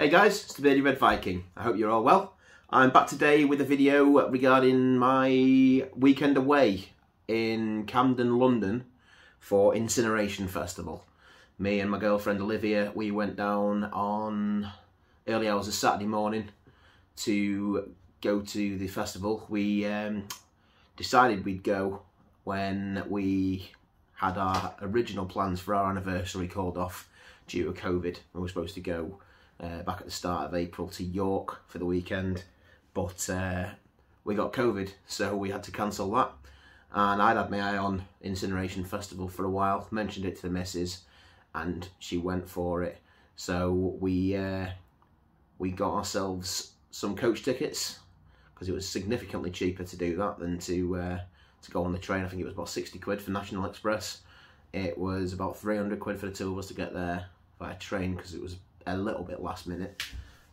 Hey guys, it's the Bearded Red Viking. I hope you're all well. I'm back today with a video regarding my weekend away in Camden, London for Incineration Festival. Me and my girlfriend Olivia, we went down on early hours of Saturday morning to go to the festival. We decided we'd go when we had our original plans for our anniversary called off due to COVID. We were supposed to go back at the start of April to York for the weekend, but we got COVID, so we had to cancel that. And I'd had my eye on Incineration Festival for a while, mentioned it to the missus, and she went for it. So we got ourselves some coach tickets, because it was significantly cheaper to do that than to go on the train. I think it was about 60 quid for National Express. It was about 300 quid for the two of us to get there by train, because it was a little bit last minute.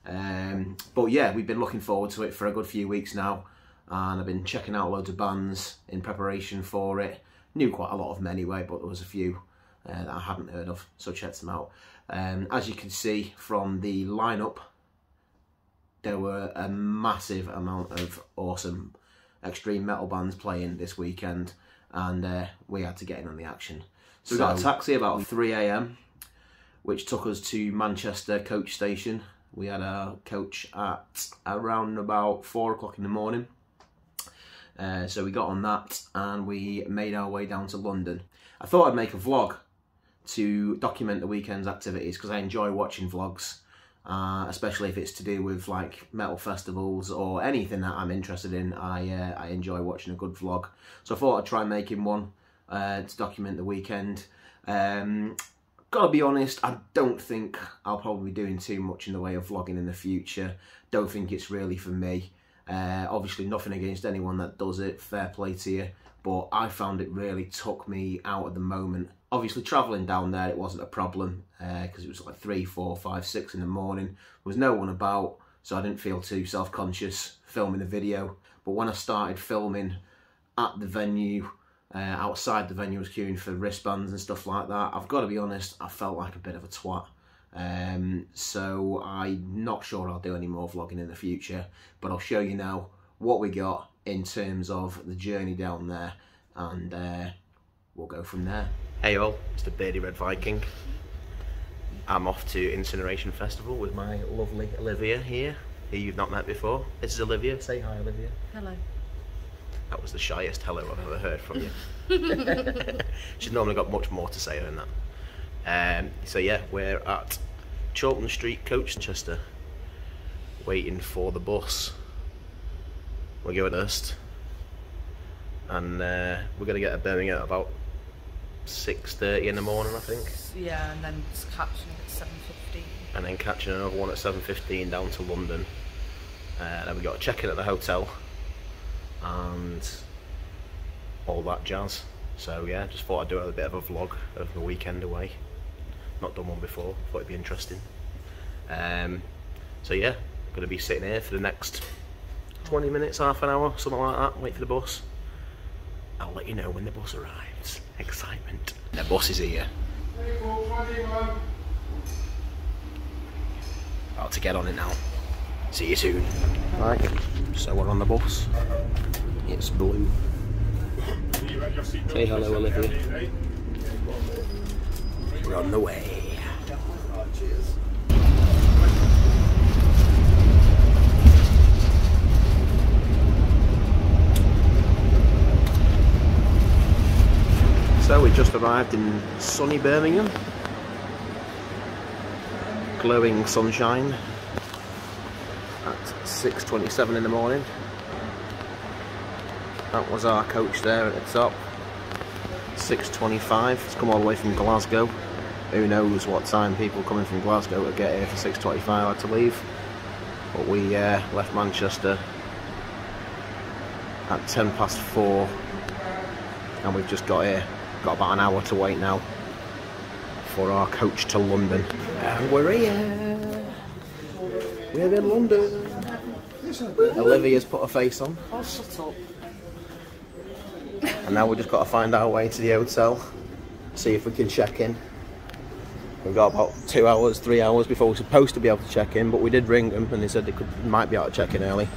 But yeah, we've been looking forward to it for a good few weeks now, and I've been checking out loads of bands in preparation for it. Knew quite a lot of them anyway, but there was a few that I hadn't heard of, so checked them out. As you can see from the lineup, there were a massive amount of awesome extreme metal bands playing this weekend, and we had to get in on the action. So we got a taxi about 3 AM, which took us to Manchester coach station. We had our coach at around about 4 o'clock in the morning. So we got on that and we made our way down to London. I thought I'd make a vlog to document the weekend's activities, because I enjoy watching vlogs, especially if it's to do with like metal festivals or anything that I'm interested in. I enjoy watching a good vlog. So I thought I'd try making one to document the weekend. Gotta be honest, I don't think I'll probably be doing too much in the way of vlogging in the future. Don't think it's really for me. Obviously nothing against anyone that does it, fair play to you, but I found it really took me out at the moment. Obviously travelling down there, it wasn't a problem, because it was like 3, 4, 5, 6 in the morning. There was no one about, so I didn't feel too self-conscious filming the video. But when I started filming at the venue, outside the venue, was queuing for wristbands and stuff like that, I've got to be honest, I felt like a bit of a twat. So I'm not sure I'll do any more vlogging in the future, but I'll show you now what we got in terms of the journey down there, and we'll go from there. Hey all, it's the Bearded Red Viking. I'm off to Incineration Festival with my lovely Olivia here, who you've not met before. This is Olivia. Say hi, Olivia. Hello. That was the shyest hello I've ever heard from you. She's normally got much more to say than that. So yeah, we're at Chorlton Street Coach, Manchester, waiting for the bus. We're going east, and we're going to get to Birmingham at about 6:30 in the morning, I think. Yeah, and then catching it at 7:15. And then catching another one at 7:15 down to London. Then we got to check in at the hotel and all that jazz. So yeah, just thought I'd do a bit of a vlog of the weekend away. Not done one before, thought it'd be interesting. So yeah, going to be sitting here for the next 20 minutes, half an hour, something like that, wait for the bus. I'll let you know when the bus arrives. Excitement. The bus is here. About to get on it now. See you soon. Right, so we're on the bus. It's blue. Say hello, Olivia. We're on the way. Cheers. So we just arrived in sunny Birmingham. Glowing sunshine at 6:27 in the morning. That was our coach there at the top. 6:25. It's come all the way from Glasgow. Who knows what time people coming from Glasgow to get here for 6:25 had to leave. But we left Manchester at 4:10, and we've just got here. Got about an hour to wait now for our coach to London. And we're here. We're in London. Olivia's put a face on. Oh, shut up. And now we've just got to find our way to the hotel, see if we can check in. We've got about 2 hours, 3 hours before we're supposed to be able to check in, but we did ring them and they said they might be able to check in early.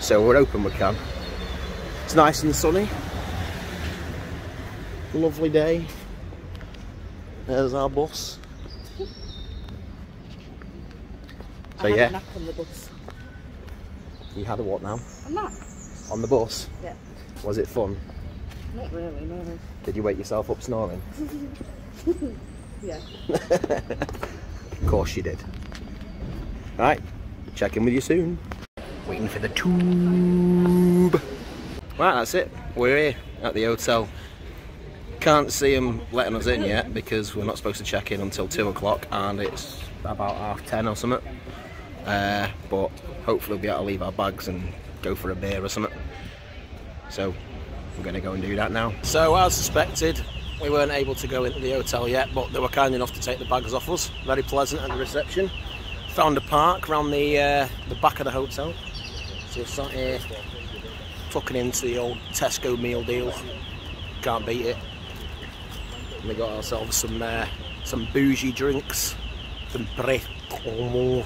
So we're hoping we can. It's nice and sunny. Lovely day. There's our bus. So yeah. I had a nap on the bus. You had a what now? A nap. On the bus? Yeah. Was it fun? Not really, no. Did you wake yourself up snoring? Yeah. Of course you did. Right, check in with you soon. Waiting for the tube. Right, that's it. We're here at the hotel. Can't see them letting us in yet because we're not supposed to check in until 2 o'clock and it's about 10:30 or something. But hopefully we'll be able to leave our bags and go for a beer or something. So I'm going to go and do that now. So as suspected, we weren't able to go into the hotel yet, but they were kind enough to take the bags off us. Very pleasant at the reception. Found a park around the back of the hotel. So we're sat here tucking into the old Tesco meal deal. Can't beat it. And we got ourselves some bougie drinks, some brecon.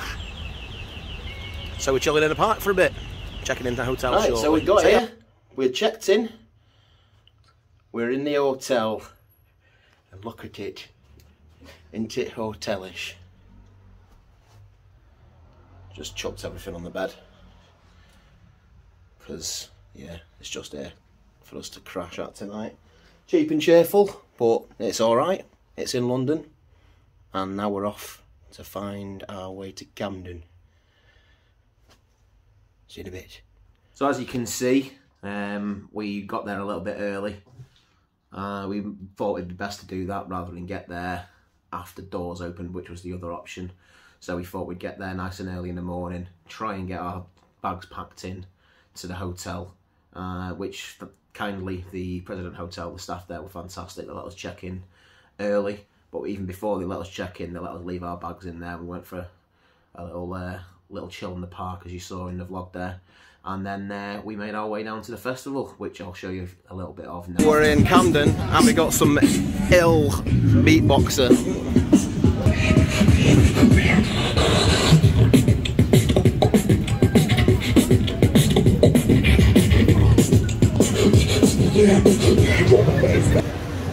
So we're chilling in the park for a bit, checking into the hotel. Right, shortly. So we got here. We're checked in. We're in the hotel. And look at it. Isn't it hotelish? Just chucked everything on the bed. Because, yeah, it's just here for us to crash at tonight. Cheap and cheerful, but it's alright. It's in London. And now we're off to find our way to Camden. See you in a bit. So as you can see, we got there a little bit early. We thought it'd be best to do that rather than get there after doors opened, which was the other option. So we thought we'd get there nice and early in the morning, try and get our bags packed in to the hotel, which kindly the President Hotel, the staff there were fantastic. They let us check in early, but even before they let us check in, they let us leave our bags in there. We went for a little chill in the park, as you saw in the vlog there. And then we made our way down to the festival, which I'll show you a little bit of now. We're in Camden and we got some ill beatboxer.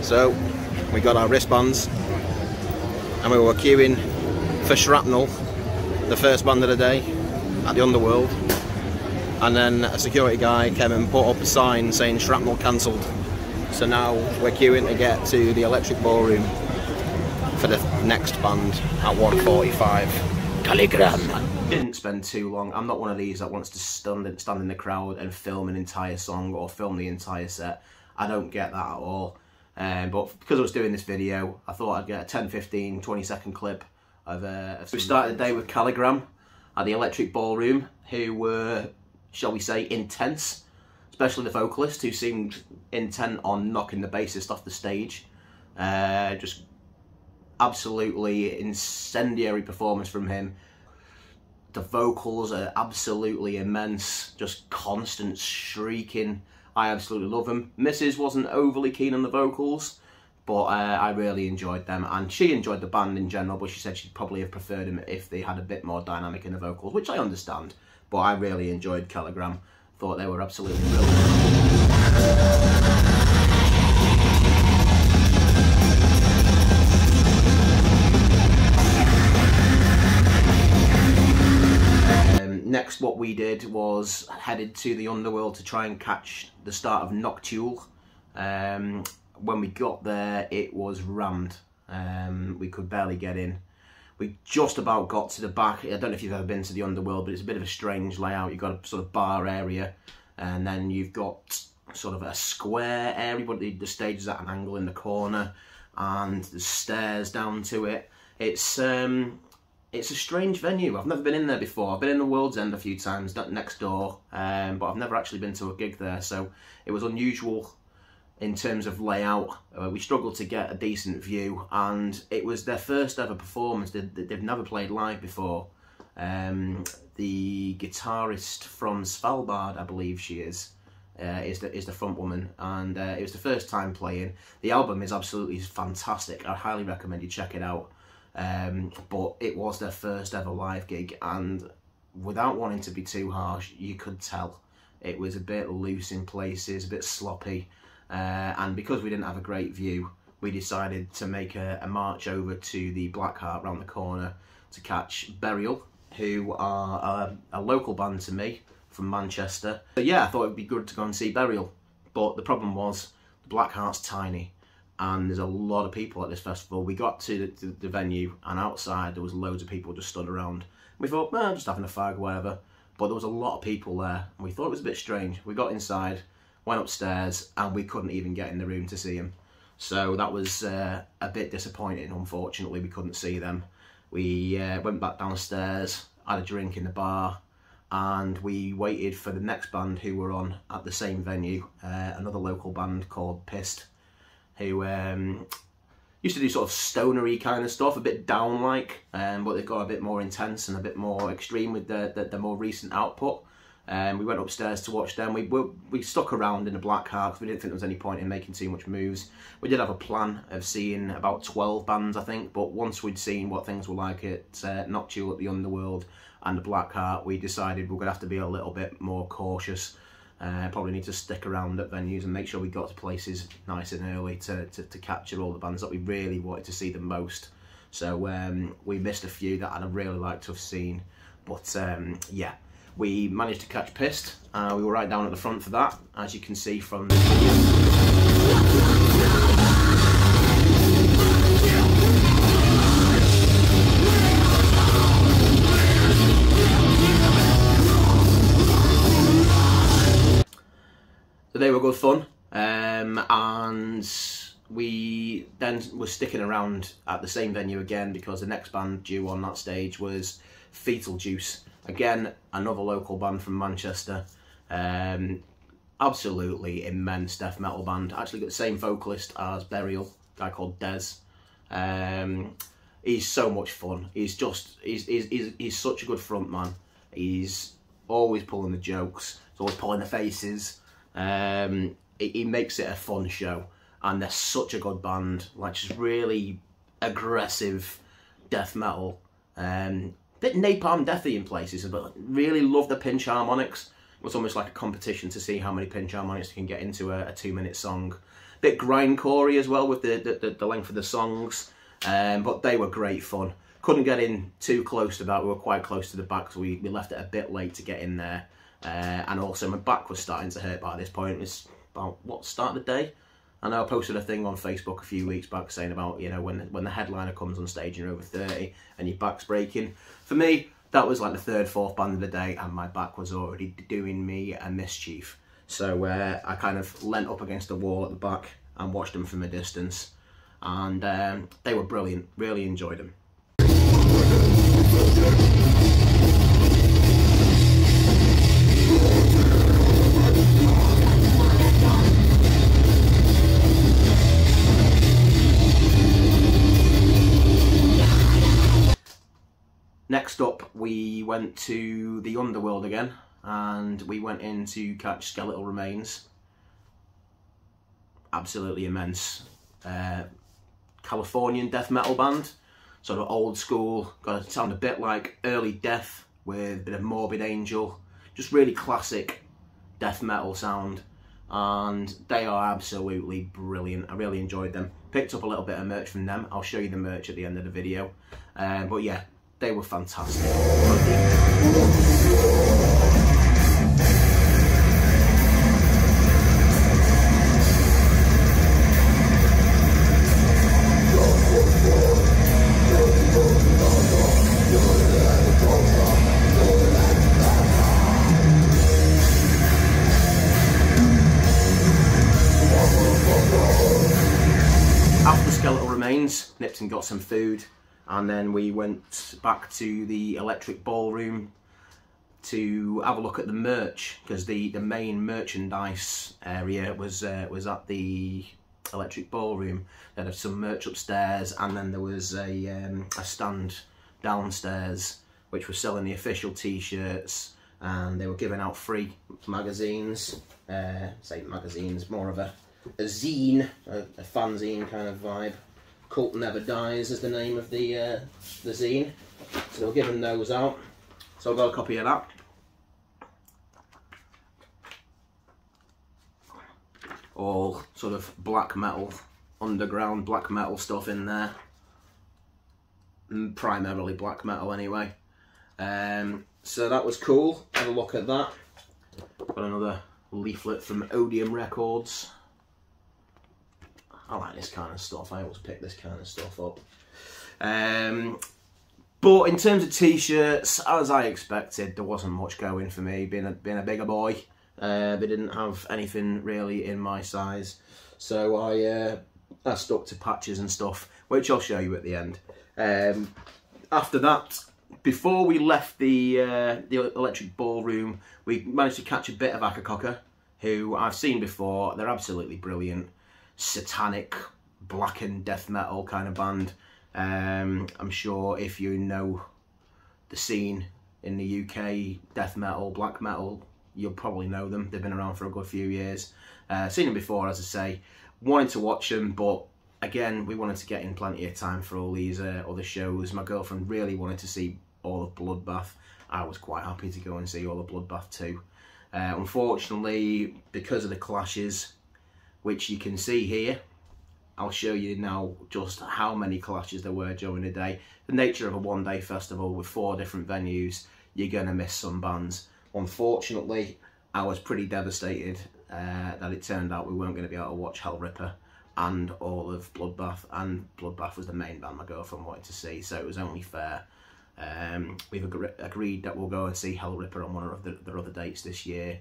So we got our wristbands and we were queuing for Shrapnel, the first band of the day at the Underworld. And then a security guy came and put up a sign saying Shrapnel cancelled. So now we're queuing to get to the Electric Ballroom for the next band at 1:45. CALLIGRAM. Didn't spend too long. I'm not one of these that wants to stand in the crowd and film an entire song or film the entire set. I don't get that at all. But because I was doing this video, I thought I'd get a 10, 15, 20-second clip of we started the day with CALLIGRAM at the Electric Ballroom, who were, shall we say, intense, especially the vocalist, who seemed intent on knocking the bassist off the stage. Just absolutely incendiary performance from him. The vocals are absolutely immense, just constant shrieking. I absolutely love them. Mrs. wasn't overly keen on the vocals, but I really enjoyed them, and she enjoyed the band in general, but she said she'd probably have preferred them if they had a bit more dynamic in the vocals, which I understand. But I really enjoyed CALLIGRAM. Thought they were absolutely brilliant. Next, what we did was headed to the Underworld to try and catch the start of Noctule. When we got there, it was rammed. We could barely get in. We just about got to the back. I don't know if you've ever been to the Underworld, but it's a bit of a strange layout. You've got a sort of bar area, and then you've got sort of a square area, but the stage is at an angle in the corner, and there's stairs down to it. It's a strange venue. I've never been in there before. I've been in the World's End a few times, next door, but I've never actually been to a gig there, so it was unusual in terms of layout. We struggled to get a decent view, and it was their first ever performance. They've never played live before. The guitarist from Svalbard, I believe she is the front woman, and it was the first time playing. The album is absolutely fantastic. I highly recommend you check it out. but it was their first ever live gig, and without wanting to be too harsh, you could tell it was a bit loose in places, a bit sloppy, and because we didn't have a great view, we decided to make a march over to the Black Heart round the corner to catch Burial, who are a local band to me from Manchester. So yeah, I thought it would be good to go and see Burial, but the problem was the Black Heart's tiny and there's a lot of people at this festival. We got to the venue and outside there was loads of people just stood around. We thought, well, just having a fag, whatever. But there was a lot of people there and we thought it was a bit strange. We got inside, went upstairs, and we couldn't even get in the room to see them. So that was a bit disappointing, unfortunately. We couldn't see them. We went back downstairs, had a drink in the bar, and we waited for the next band who were on at the same venue, another local band called Pissed, who used to do sort of stonery kind of stuff, a bit down-like, but they've got a bit more intense and a bit more extreme with the more recent output. We went upstairs to watch them. We stuck around in the Black Heart because we didn't think there was any point in making too much moves. We did have a plan of seeing about 12 bands, I think, but once we'd seen what things were like at Noctule at the Underworld and the Black Heart, we decided we're going to have to be a little bit more cautious. Probably need to stick around at venues and make sure we got to places nice and early to capture all the bands that we really wanted to see the most. So we missed a few that I'd really liked to have seen, but yeah. We managed to catch Pissed. We were right down at the front for that, as you can see from the video. So they were good fun, and we then were sticking around at the same venue again because the next band due on that stage was FOETAL Juice. Again, another local band from Manchester. Absolutely immense death metal band. Actually got the same vocalist as Burial, a guy called Des. He's so much fun. He's such a good front man. He's always pulling the jokes. He's always pulling the faces. He makes it a fun show. And they're such a good band. Like, just really aggressive death metal. Bit Napalm Deathy in places, but really love the pinch harmonics. It was almost like a competition to see how many pinch harmonics you can get into a 2-minute song. Bit grindcore-y as well with the length of the songs, but they were great fun. Couldn't get in too close to that. We were quite close to the back, so we left it a bit late to get in there. And also my back was starting to hurt by this point. It was about, what, start of the day? I know I posted a thing on Facebook a few weeks back saying about, you know, when the headliner comes on stage and you're over 30 and your back's breaking. For me, that was like the third, fourth band of the day and my back was already doing me a mischief. So I kind of leant up against the wall at the back and watched them from a distance. And they were brilliant, really enjoyed them. Next up, we went to the Underworld again, and we went in to catch Skeletal Remains. Absolutely immense. Californian death metal band, sort of old school, got to sound a bit like early Death with a bit of Morbid Angel, just really classic death metal sound, and they are absolutely brilliant. I really enjoyed them. Picked up a little bit of merch from them. I'll show you the merch at the end of the video, but yeah, they were fantastic. After Skeletal Remains, nipped and got some food. And then we went back to the Electric Ballroom to have a look at the merch, because the main merchandise area was at the Electric Ballroom. They had some merch upstairs, and then there was a stand downstairs which was selling the official t-shirts, and they were giving out free magazines. Say magazines, more of a zine, a fanzine kind of vibe. Cult Never Dies is the name of the zine. So we're giving those out. So I've got a copy of that. All sort of black metal, underground black metal stuff in there. Primarily black metal anyway. So that was cool. Have a look at that. Got another leaflet from Odium Records. I like this kind of stuff. I always pick this kind of stuff up. But in terms of t-shirts, as I expected, there wasn't much going for me. Being a bigger boy, they didn't have anything really in my size, so I stuck to patches and stuff, which I'll show you at the end. After that, before we left the Electric Ballroom, we managed to catch a bit of Akakoka, who I've seen before. They're absolutely brilliant, satanic, blackened death metal kind of band. I'm sure if you know the scene in the UK, death metal, black metal, you'll probably know them. They've been around for a good few years. Seen them before, as I say. Wanted to watch them, but again, we wanted to get in plenty of time for all these other shows. My girlfriend really wanted to see all of Bloodbath. I was quite happy to go and see all of Bloodbath too. Unfortunately, because of the clashes, which you can see here, I'll show you now just how many clashes there were during the day. The nature of a one-day festival with 4 different venues, you're going to miss some bands. Unfortunately, I was pretty devastated that it turned out we weren't going to be able to watch Hellripper and all of Bloodbath, and Bloodbath was the main band my girlfriend wanted to see, so it was only fair. We've agreed that we'll go and see Hellripper on one of their other dates this year.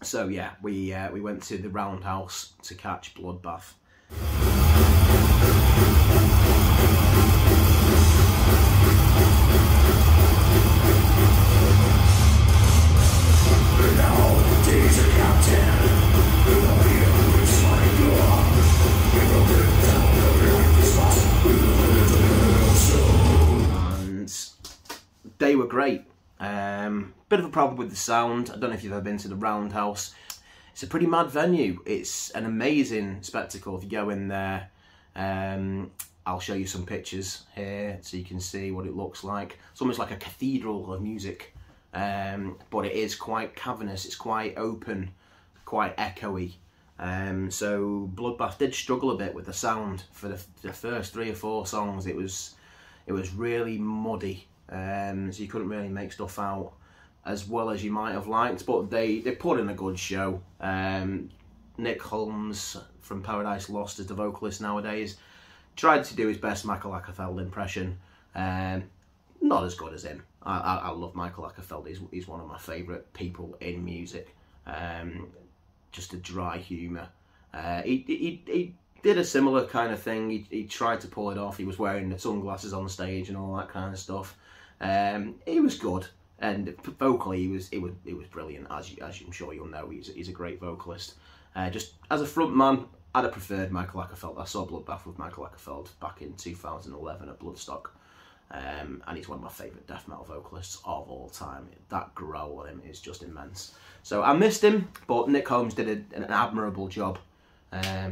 So yeah, we went to the Roundhouse to catch Bloodbath. And they were great. Bit of a problem with the sound. I don't know if you've ever been to the Roundhouse. It's a pretty mad venue. It's an amazing spectacle if you go in there. I'll show you some pictures here so you can see what it looks like. It's almost like a cathedral of music, but it is quite cavernous. It's quite open, quite echoey. So Bloodbath did struggle a bit with the sound for the first 3 or 4 songs. It was really muddy, so you couldn't really make stuff out as well as you might have liked, but they put in a good show. Nick Holmes from Paradise Lost is the vocalist nowadays. Tried to do his best Michael Ackerfeld impression. Not as good as him. I love Michael Ackerfeld. He's one of my favourite people in music. Just a dry humour. He did a similar kind of thing. He tried to pull it off. He was wearing the sunglasses on stage and all that kind of stuff. He was good. And vocally, it was brilliant, as I'm sure you'll know. He's a great vocalist. Just as a front man, I'd have preferred Michael Ackerfeld. I saw Bloodbath with Michael Ackerfeld back in 2011 at Bloodstock, and he's one of my favourite death metal vocalists of all time. That growl on him is just immense. So I missed him, but Nick Holmes did an admirable job.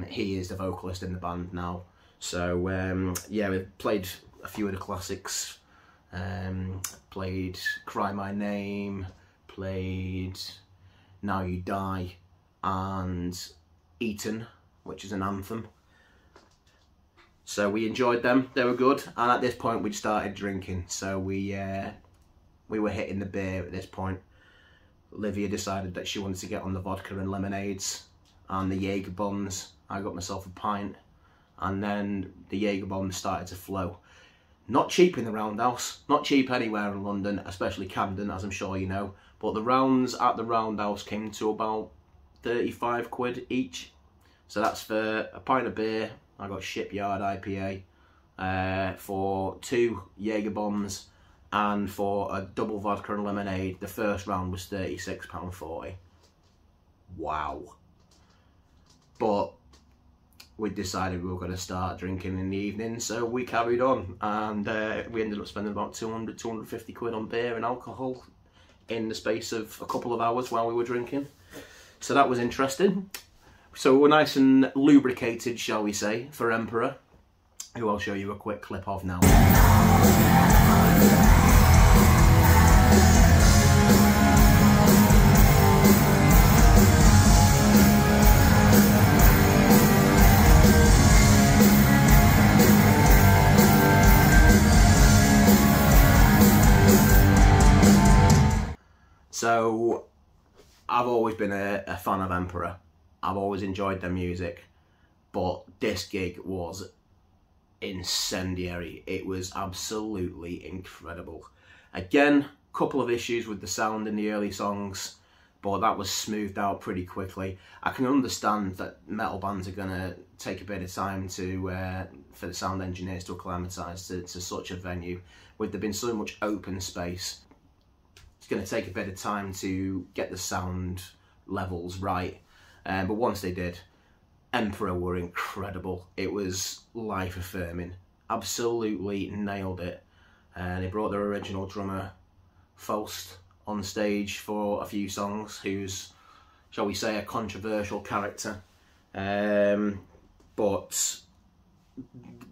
He is the vocalist in the band now. So yeah, we played a few of the classics. Played Cry My Name, played Now You Die, and Eaten, which is an anthem. So we enjoyed them, they were good, and at this point we'd started drinking, so we were hitting the beer at this point. Olivia decided that she wanted to get on the vodka and lemonades and the Jaeger bombs. I got myself a pint, and then the Jaeger bombs started to flow. Not cheap in the Roundhouse, not cheap anywhere in London, especially Camden, as I'm sure you know. But the rounds at the Roundhouse came to about 35 quid each. So that's for a pint of beer. I got Shipyard IPA, for 2 Jaeger bombs, and for a double vodka and lemonade. The first round was £36.40. Wow. But we decided we were going to start drinking in the evening, so we carried on, and we ended up spending about 250 quid on beer and alcohol in the space of a couple of hours while we were drinking. So that was interesting. So we're nice and lubricated, shall we say, for Emperor, who I'll show you a quick clip of now. So, I've always been a fan of Emperor. I've always enjoyed their music, but this gig was incendiary. It was absolutely incredible. Again, couple of issues with the sound in the early songs, but that was smoothed out pretty quickly. I can understand that metal bands are going to take a bit of time for the sound engineers to acclimatise to such a venue, with there being so much open space. It's going to take a bit of time to get the sound levels right, but once they did, Emperor were incredible. It was life-affirming. Absolutely nailed it. They brought their original drummer, Faust, on stage for a few songs, who's, shall we say, a controversial character. But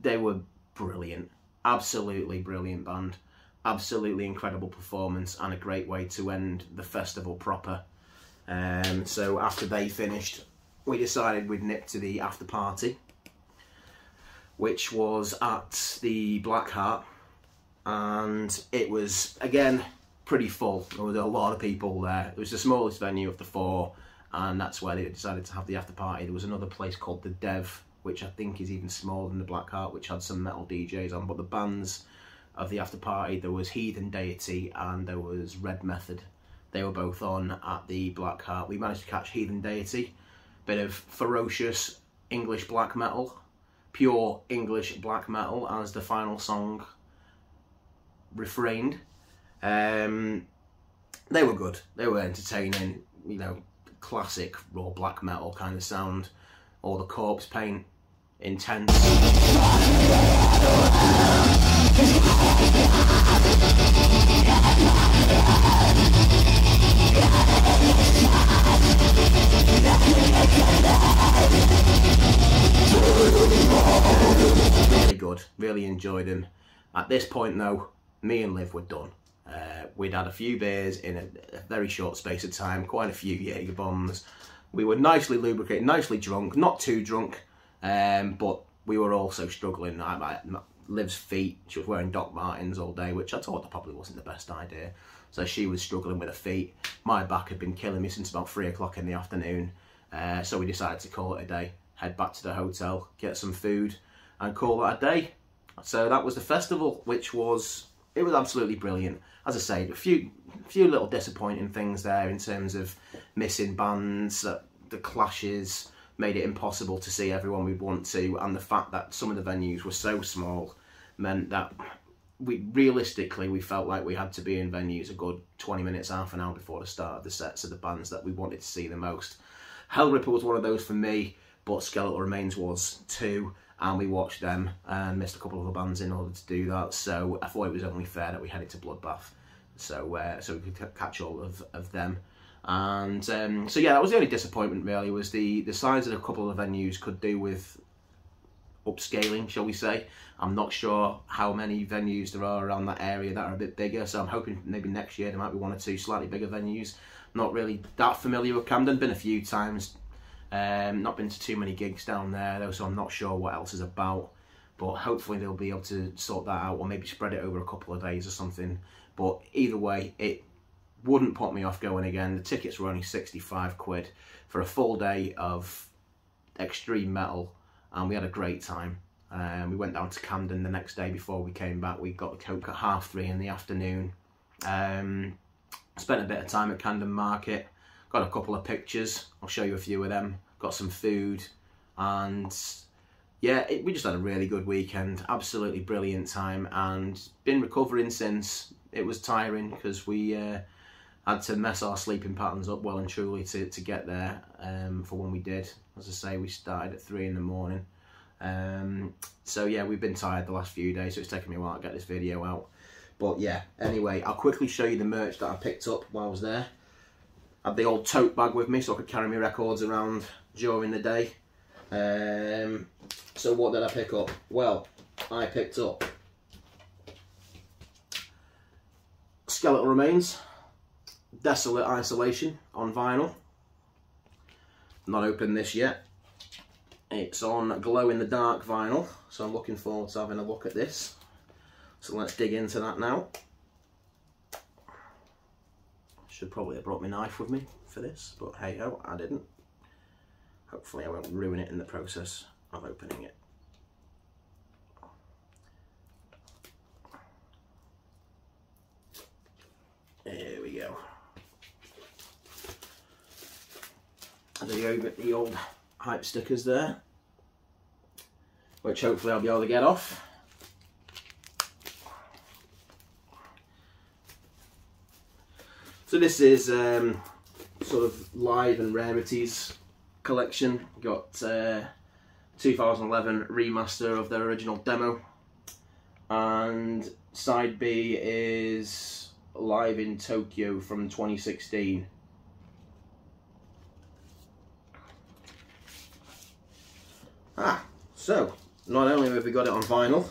they were brilliant. Absolutely brilliant band. Absolutely incredible performance, and a great way to end the festival proper. So after they finished, we decided we'd nip to the after party, which was at the Black Heart, and it was, again, pretty full. There was a lot of people there. It was the smallest venue of the four, and that's where they decided to have the after party. There was another place called the Dev, which I think is even smaller than the Black Heart, which had some metal DJs on, but the bands of the after party, there was Heathen Deity and there was Red Method. They were both on at the Black Heart. We managed to catch Heathen Deity, bit of ferocious English black metal, pure English black metal, as the final song refrained. They were good. They were entertaining, you know, classic raw black metal kind of sound. All the corpse paint, intense. Really good, really enjoyed him. At this point though, me and Liv were done. We'd had a few beers in a very short space of time, quite a few Jaeger bombs. We were nicely lubricated, nicely drunk, not too drunk, but we were also struggling. Liv's feet, she was wearing Doc Martens all day, which I thought probably wasn't the best idea. So she was struggling with her feet. My back had been killing me since about 3 o'clock in the afternoon. So we decided to call it a day, head back to the hotel, get some food, and call it a day. So that was the festival, which was, it was absolutely brilliant. As I say, a few little disappointing things there in terms of missing bands, the clashes made it impossible to see everyone we'd want to, and the fact that some of the venues were so small meant that we felt like we had to be in venues a good 20 minutes, half an hour before the start of the sets of the bands that we wanted to see the most. Hellripper was one of those for me, but Skeletal Remains was too, and we watched them and missed a couple of the bands in order to do that, so I thought it was only fair that we headed to Bloodbath so we could catch all of them. And so yeah, that was the only disappointment really, was the size of a couple of venues could do with upscaling, shall we say. I'm not sure how many venues there are around that area that are a bit bigger, so I'm hoping maybe next year there might be 1 or 2 slightly bigger venues. Not really that familiar with Camden, been a few times, not been to too many gigs down there though, so I'm not sure what else is about, but hopefully they'll be able to sort that out, or maybe spread it over a couple of days or something. But either way, it wouldn't put me off going again. The tickets were only 65 quid for a full day of extreme metal, and we had a great time. We went down to Camden the next day before we came back. We got the Coke at 3:30 in the afternoon. Spent a bit of time at Camden Market, got a couple of pictures, I'll show you a few of them, got some food, and yeah, we just had a really good weekend, absolutely brilliant time, and been recovering since. It was tiring because we had to mess our sleeping patterns up well and truly to get there for when we did. As I say, we started at 3 in the morning. So yeah, we've been tired the last few days, so it's taken me a while to get this video out. But yeah, anyway, I'll quickly show you the merch that I picked up while I was there. had the old tote bag with me so I could carry my records around during the day. So what did I pick up? Well, I picked up Skeletal Remains, Desolate Isolation on vinyl. Not opened this yet. It's on glow in the dark vinyl, so I'm looking forward to having a look at this. So let's dig into that now. Should probably have brought my knife with me for this, but hey ho, I didn't. Hopefully I won't ruin it in the process of opening it. There we go. And there you go, the old hype stickers there, which hopefully I'll be able to get off. So this is sort of live and rarities collection. Got 2011 remaster of their original demo, and side B is Live in Tokyo from 2016. So not only have we got it on vinyl,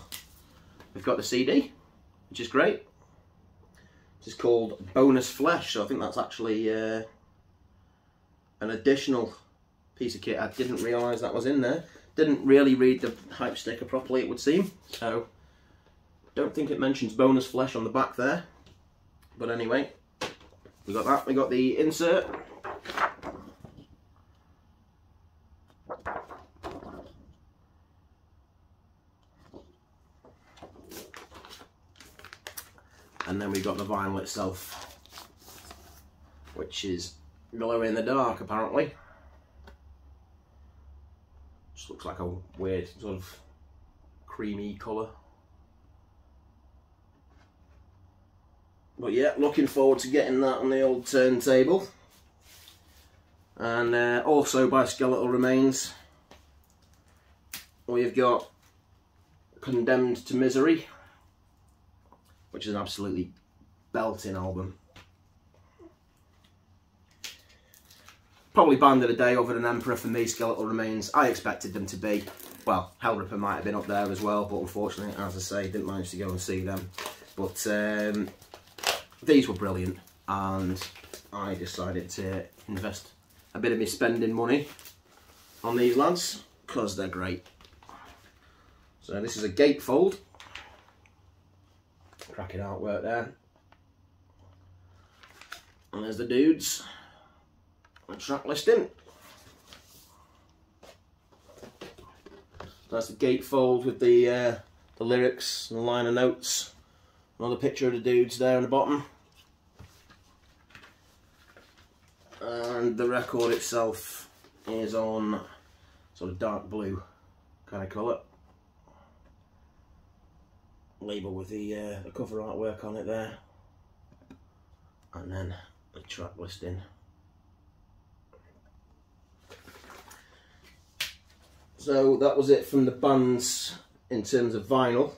we've got the CD, which is great. This is called Bonus Flesh, so I think that's actually an additional piece of kit. I didn't realise that was in there. Didn't really read the hype sticker properly, it would seem. So don't think it mentions Bonus Flesh on the back there. But anyway, we got that. We got the insert. And then we've got the vinyl itself, which is glow in the dark apparently. Just looks like a weird sort of creamy colour. But yeah, looking forward to getting that on the old turntable. And also by Skeletal Remains, we've got Condemned to Misery, which is an absolutely belting album. Probably band of the day over than Emperor for me, Skeletal Remains. I expected them to be. Well, Hellripper might have been up there as well, but unfortunately, as I say, didn't manage to go and see them. But these were brilliant, and I decided to invest a bit of my spending money on these lads, because they're great. So this is a gatefold. Cracking artwork there. And there's the dudes. A track listing. That's the gatefold with the lyrics and the liner notes. Another picture of the dudes there on the bottom. And the record itself is on sort of dark blue kind of colour. Label with the cover artwork on it there, and then the track listing. So that was it from the bands in terms of vinyl.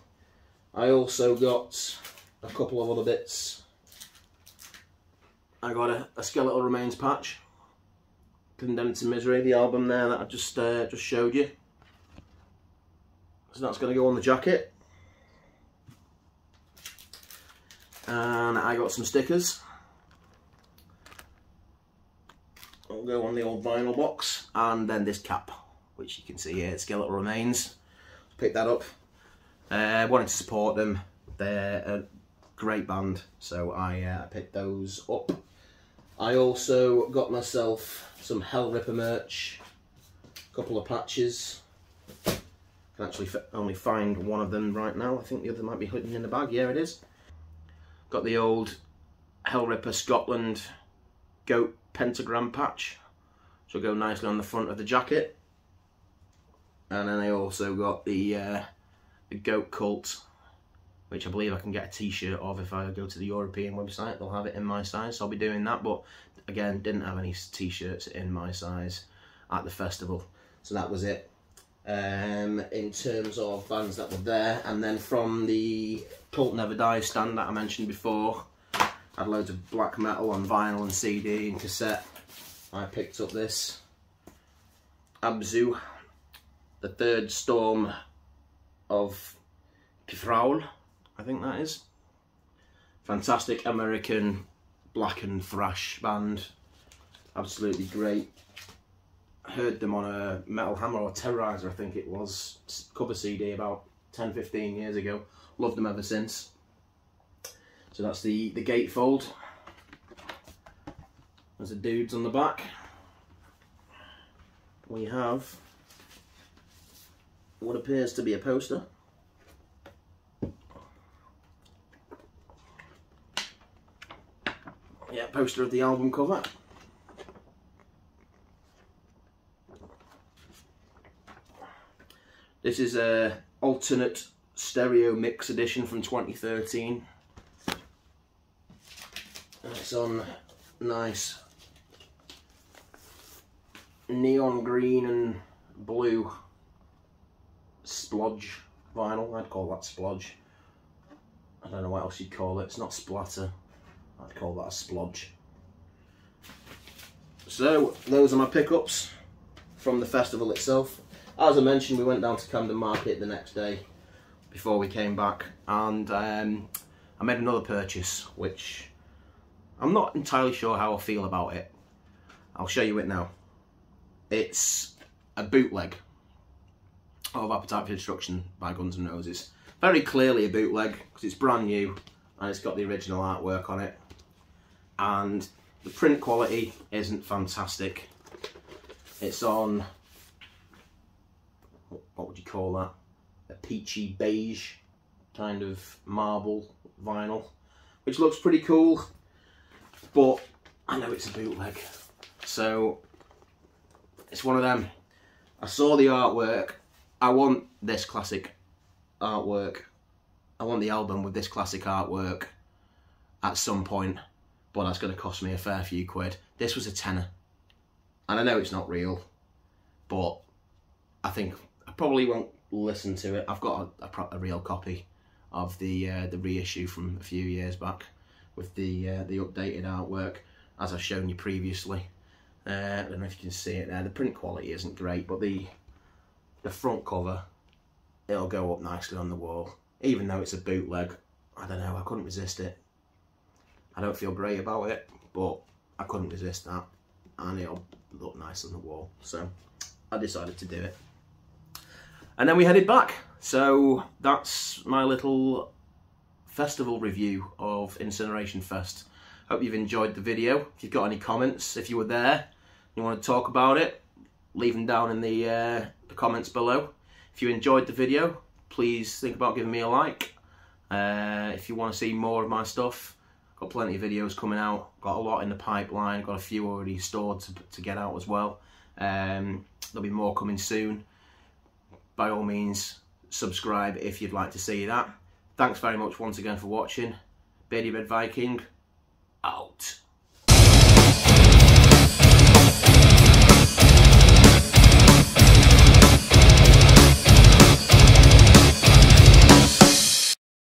I also got a couple of other bits. I got a Skeletal Remains patch, Condemned to Misery, the album there that I just showed you. So that's going to go on the jacket. And I got some stickers. I'll go on the old vinyl box, and then this cap, which you can see here, Skeletal Remains. Picked that up. Wanted to support them. They're a great band, so I picked those up. I also got myself some Hellripper merch, a couple of patches. I can actually only find one of them right now. I think the other might be hidden in the bag. Yeah, it is. Got the old Hellripper Scotland goat pentagram patch, which will go nicely on the front of the jacket. And then I also got the goat cult, which I believe I can get a t-shirt of if I go to the European website. They'll have it in my size, so I'll be doing that. But again, didn't have any t-shirts in my size at the festival, so that was it. In terms of bands that were there, and then from the Cult Never Dies stand that I mentioned before, Had loads of black metal on vinyl and CD and cassette. I picked up this Abzu, the third storm of Pifraul, I think that is. Fantastic American black and thrash band, absolutely great. Heard them on a Metal Hammer or Terrorizer, I think it was, cover CD about 10-15 years ago. Loved them ever since. So that's the gatefold. There's the dudes on the back. We have what appears to be a poster. Yeah, poster of the album cover. This is a alternate stereo mix edition from 2013. And it's on nice neon green and blue splodge vinyl. I'd call that splodge. I don't know what else you'd call it. It's not splatter. I'd call that a splodge. So those are my pickups from the festival itself. As I mentioned, we went down to Camden Market the next day before we came back, and I made another purchase, which I'm not entirely sure how I feel about it. I'll show you it now. It's a bootleg of Appetite for Destruction by Guns N' Roses. Very clearly a bootleg because it's brand new and it's got the original artwork on it. And the print quality isn't fantastic. It's on, what would you call that? A peachy beige kind of marble vinyl, which looks pretty cool, but I know it's a bootleg. So it's one of them. I saw the artwork. I want this classic artwork. I want the album with this classic artwork at some point, but that's going to cost me a fair few quid. This was a tenner, and I know it's not real, but I think I probably won't listen to it. I've got a real copy of the reissue from a few years back with the updated artwork, as I've shown you previously. I don't know if you can see it there. The print quality isn't great, but the front cover, it'll go up nicely on the wall. Even though it's a bootleg, I don't know, I couldn't resist it. I don't feel great about it, but I couldn't resist that, and it'll look nice on the wall. So I decided to do it. And then we headed back. So that's my little festival review of Incineration Fest. Hope you've enjoyed the video. If you've got any comments, if you were there, you want to talk about it, leave them down in the comments below. If you enjoyed the video, please think about giving me a like. If you want to see more of my stuff, got plenty of videos coming out, got a lot in the pipeline, got a few already stored to get out as well. There'll be more coming soon. By all means, subscribe if you'd like to see that. Thanks very much once again for watching. Beardy Red Viking, out.